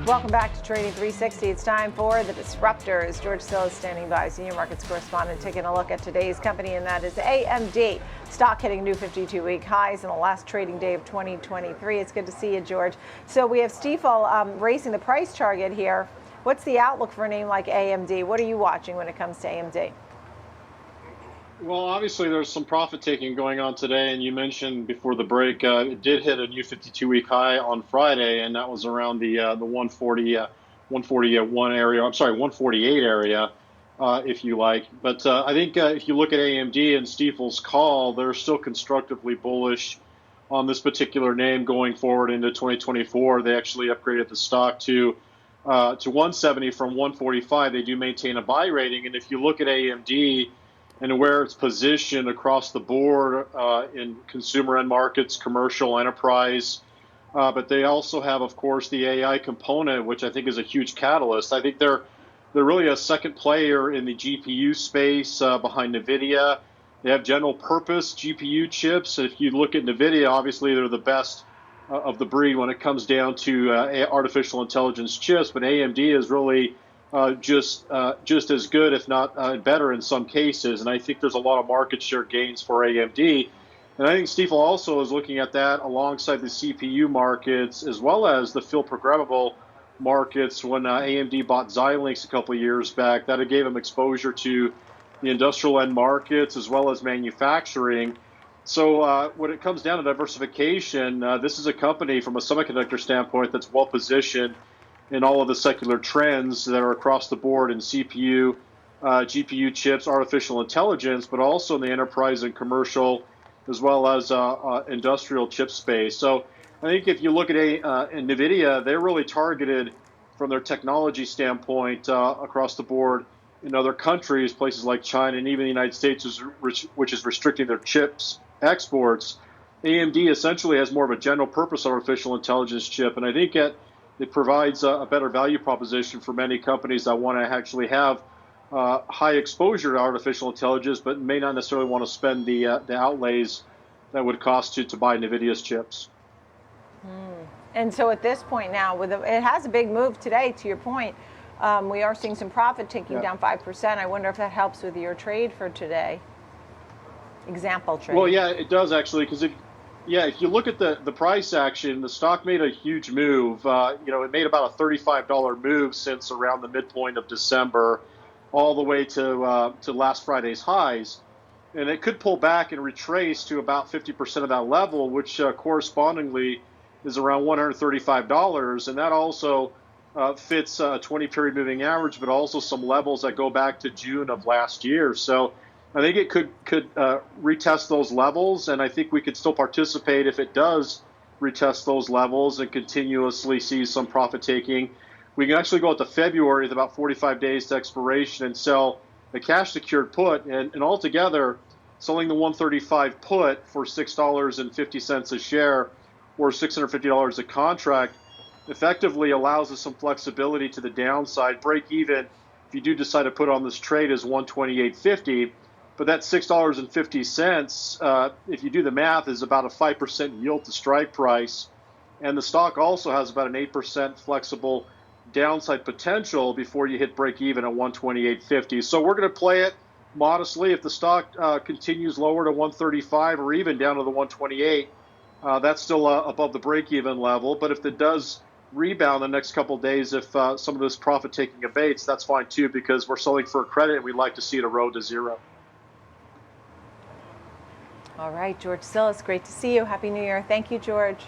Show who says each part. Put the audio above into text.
Speaker 1: Welcome back to Trading 360. It's time for the Disruptors. George Tsilis standing by, senior markets correspondent, taking a look at today's company, and that is AMD. Stock hitting new 52-week highs in the last trading day of 2023. It's good to see you, George. So we have Stifel racing the price target here. What's the outlook for a name like AMD? What are you watching when it comes to AMD?
Speaker 2: Well, obviously there's some profit taking going on today, and you mentioned before the break it did hit a new 52-week high on Friday, and that was around the 141 area. I'm sorry, 148 area, if you like. But I think if you look at AMD and Stifel's call, they're still constructively bullish on this particular name going forward into 2024. They actually upgraded the stock to 170 from 145. They do maintain a buy rating, and if you look at AMD and where it's positioned across the board in consumer end markets, commercial, enterprise. But they also have, of course, the AI component, which I think is a huge catalyst. I think they're really a second player in the GPU space behind NVIDIA. They have general purpose GPU chips. If you look at NVIDIA, obviously they're the best of the breed when it comes down to artificial intelligence chips, but AMD is really just as good, if not better in some cases. And I think there's a lot of market share gains for AMD. And I think Stifel also is looking at that alongside the CPU markets as well as the field programmable markets. When AMD bought Xilinx a couple of years back, that gave them exposure to the industrial end markets as well as manufacturing. So when it comes down to diversification, this is a company from a semiconductor standpoint that's well positioned in all of the secular trends that are across the board in CPU, GPU chips, artificial intelligence, but also in the enterprise and commercial, as well as industrial chip space. So I think if you look at NVIDIA, they're really targeted from their technology standpoint across the board in other countries, places like China and even the United States, which is restricting their chips exports. AMD essentially has more of a general purpose artificial intelligence chip, and I think it provides a better value proposition for many companies that want to actually have high exposure to artificial intelligence, but may not necessarily want to spend the outlays that would cost to buy NVIDIA's chips.
Speaker 1: And so at this point now, it has a big move today, to your point. We are seeing some profit taking down 5%. I wonder if that helps with your trade for today. Example trade.
Speaker 2: Well, yeah, it does actually, because if you look at the price action, the stock made a huge move. It made about a $35 move since around the midpoint of December, all the way to last Friday's highs. And it could pull back and retrace to about 50% of that level, which correspondingly is around $135. And that also fits a 20-period moving average, but also some levels that go back to June of last year. So I think it could retest those levels, and I think we could still participate if it does retest those levels and continuously see some profit taking. We can actually go out to February with about 45 days to expiration and sell the cash secured put, and altogether selling the 135 put for $6.50 a share or $650 a contract effectively allows us some flexibility to the downside. Break even, if you do decide to put on this trade, is 128.50. But that $6.50, if you do the math, is about a 5% yield to strike price. And the stock also has about an 8% flexible downside potential before you hit break even at 128.50. So we're going to play it modestly. If the stock continues lower to 135 or even down to the 128, that's still above the break even level. But if it does rebound the next couple of days, if some of this profit taking abates, that's fine too, because we're selling for a credit and we'd like to see it erode to zero.
Speaker 1: All right, George Tsilis, great to see you. Happy New Year. Thank you, George.